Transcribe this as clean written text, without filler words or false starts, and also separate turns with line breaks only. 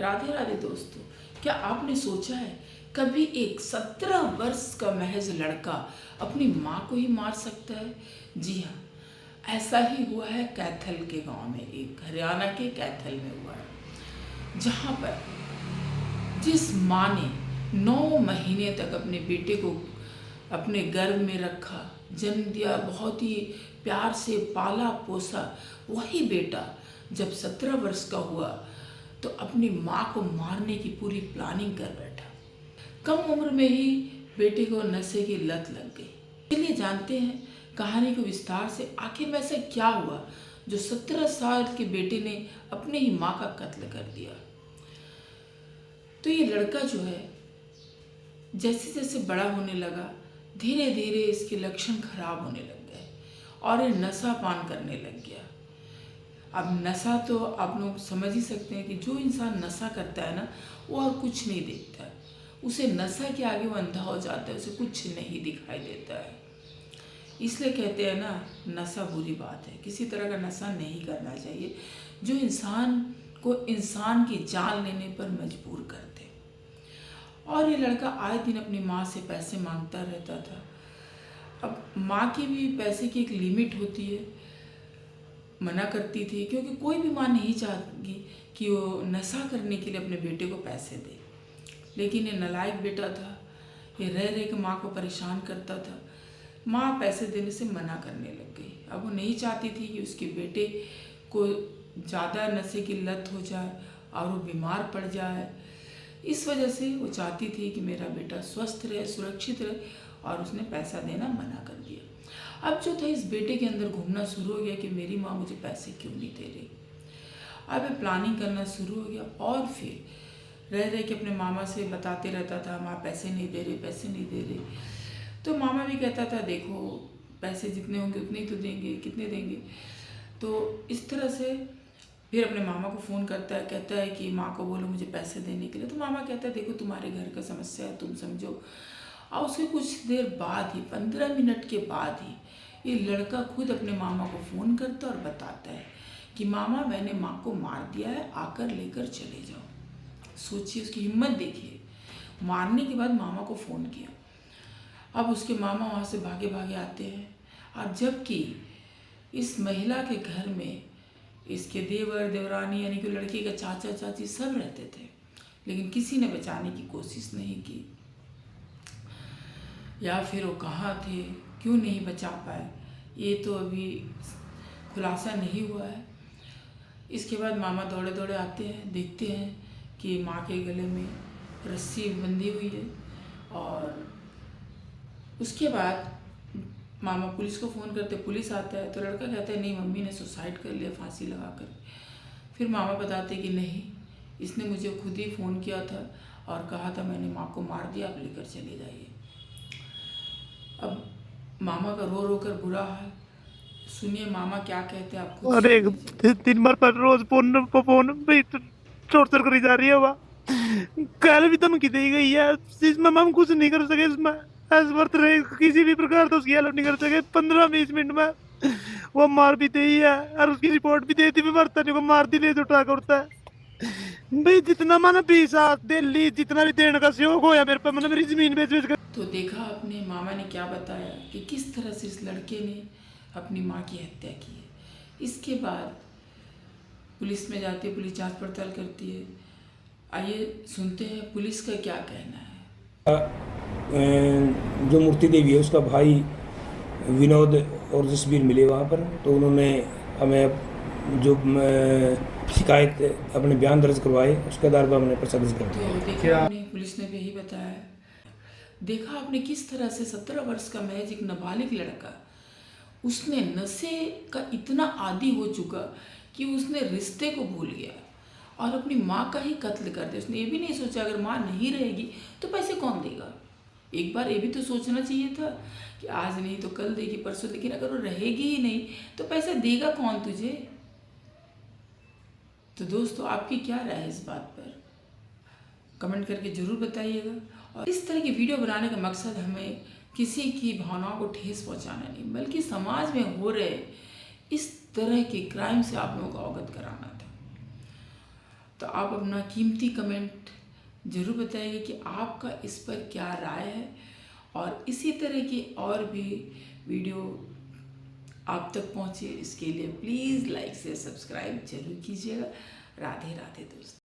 राधे राधे दोस्तों, क्या आपने सोचा है कभी एक 17 वर्ष का महज लड़का अपनी माँ को ही मार सकता है? जी हाँ, ऐसा ही हुआ है कैथल के गांव में, एक हरियाणा के कैथल में हुआ है, जहाँ पर जिस माँ ने 9 महीने तक अपने बेटे को अपने गर्भ में रखा, जन्म दिया, बहुत ही प्यार से पाला पोसा, वही बेटा जब 17 वर्ष का हुआ तो अपनी माँ को मारने की पूरी प्लानिंग कर बैठा। कम उम्र में ही बेटे को नशे की लत लग गई। चलिए जानते हैं कहानी को विस्तार से, आखिर में ऐसा क्या हुआ जो 17 साल के बेटे ने अपने ही माँ का कत्ल कर दिया। तो ये लड़का जो है जैसे जैसे बड़ा होने लगा, धीरे धीरे इसके लक्षण खराब होने लग गए और ये नशा पान करने लग गया। अब नशा तो आप लोग समझ ही सकते हैं कि जो इंसान नशा करता है ना, वो और कुछ नहीं देखता है, उसे नशा के आगे वो अंधा हो जाता है, उसे कुछ नहीं दिखाई देता है। इसलिए कहते हैं ना, नशा बुरी बात है, किसी तरह का नशा नहीं करना चाहिए जो इंसान को इंसान की जान लेने पर मजबूर कर दे। और ये लड़का आए दिन अपनी माँ से पैसे मांगता रहता था। अब माँ की भी पैसे की एक लिमिट होती है, मना करती थी, क्योंकि कोई भी माँ नहीं चाहती कि वो नशा करने के लिए अपने बेटे को पैसे दे। लेकिन ये नालायक बेटा था, ये रह रह के माँ को परेशान करता था। माँ पैसे देने से मना करने लग गई। अब वो नहीं चाहती थी कि उसके बेटे को ज़्यादा नशे की लत हो जाए और वो बीमार पड़ जाए। इस वजह से वो चाहती थी कि मेरा बेटा स्वस्थ रहे, सुरक्षित रहे, और उसने पैसा देना मना कर दिया। अब जो था इस बेटे के अंदर घूमना शुरू हो गया कि मेरी माँ मुझे पैसे क्यों नहीं दे रही। अब ये प्लानिंग करना शुरू हो गया और फिर रह रह के अपने मामा से बताते रहता था, माँ पैसे नहीं दे रहे, पैसे नहीं दे रहे। तो मामा भी कहता था, देखो पैसे जितने होंगे उतने ही तो देंगे, कितने देंगे। तो इस तरह से फिर अपने मामा को फ़ोन करता है, कहता है कि माँ को बोलो मुझे पैसे देने के लिए। तो मामा कहता है, देखो तुम्हारे घर का समस्या है, तुम समझो। और उसके कुछ देर बाद ही, 15 मिनट के बाद ही, ये लड़का खुद अपने मामा को फ़ोन करता और बताता है कि मामा मैंने माँ को मार दिया है, आकर लेकर चले जाओ। सोचिए उसकी हिम्मत देखिए, मारने के बाद मामा को फ़ोन किया। अब उसके मामा वहाँ से भागे भागे आते हैं, और जबकि इस महिला के घर में इसके देवर देवरानी यानी कि लड़के का चाचा चाची सब रहते थे, लेकिन किसी ने बचाने की कोशिश नहीं की, या फिर वो कहाँ थे, क्यों नहीं बचा पाए, ये तो अभी खुलासा नहीं हुआ है। इसके बाद मामा दौड़े दौड़े आते हैं, देखते हैं कि माँ के गले में रस्सी बंधी हुई है। और उसके बाद मामा पुलिस को फ़ोन करते, पुलिस आता है तो लड़का कहता है नहीं, मम्मी ने सुसाइड कर लिया फांसी लगा कर। फिर मामा बताते कि नहीं, इसने मुझे खुद ही फ़ोन किया था और कहा था मैंने माँ को मार दिया, आप लेकर चले जाइए। अब मामा का रो रो कर बुरा हाल, सुनिए मामा क्या कहते हैं आपको।
अरे दिन भर पर रोज फोन पे टॉर्चर करी जा रही है। वह कल भी धमकी दी गई है, इसमें हम कुछ नहीं कर सके। इसमें वर्त रहे किसी भी प्रकार तो उसकी हेल्प नहीं कर सके। 15-20 मिनट में वो मार भी दी है और उसकी रिपोर्ट भी देती भी मरता नहीं को मार दी ले उठा करता है। भाई जितना मैंने 20 दिल्ली जितना भी देने का सहयोग होया मेरे पे, मैंने मेरी जमीन बेच बेच कर।
तो देखा आपने मामा ने क्या बताया कि किस तरह से इस लड़के ने अपनी माँ की हत्या की है। इसके बाद पुलिस में जाती है, पुलिस जांच पड़ताल करती है। आइए सुनते हैं पुलिस का क्या कहना है।
जो मूर्ति देवी है उसका भाई विनोद और जसबीर मिले वहाँ पर, तो उन्होंने हमें जो शिकायत अपने बयान दर्ज करवाए, उसके आधार पर हमने पर्चा दर्ज कर दिया।
तो देखा आपने, पुलिस ने भी यही बताया। देखा आपने किस तरह से 17 वर्ष का महज एक नाबालिग लड़का, उसने नशे का इतना आदी हो चुका कि उसने रिश्ते को भूल गया और अपनी माँ का ही कत्ल कर दिया। उसने ये भी नहीं सोचा अगर माँ नहीं रहेगी तो पैसे कौन देगा। एक बार ये भी तो सोचना चाहिए था कि आज नहीं तो कल देगी, परसों, लेकिन अगर वो रहेगी ही नहीं तो पैसे देगा कौन तुझे। तो दोस्तों आपकी क्या राय है इस बात पर, कमेंट करके ज़रूर बताइएगा। और इस तरह की वीडियो बनाने का मकसद हमें किसी की भावनाओं को ठेस पहुंचाना नहीं, बल्कि समाज में हो रहे इस तरह के क्राइम से आप लोगों को अवगत कराना था। तो आप अपना कीमती कमेंट ज़रूर बताइए कि आपका इस पर क्या राय है, और इसी तरह की और भी वीडियो आप तक पहुँचे इसके लिए प्लीज़ लाइक से सब्सक्राइब जरूर कीजिएगा। राधे राधे दोस्तों।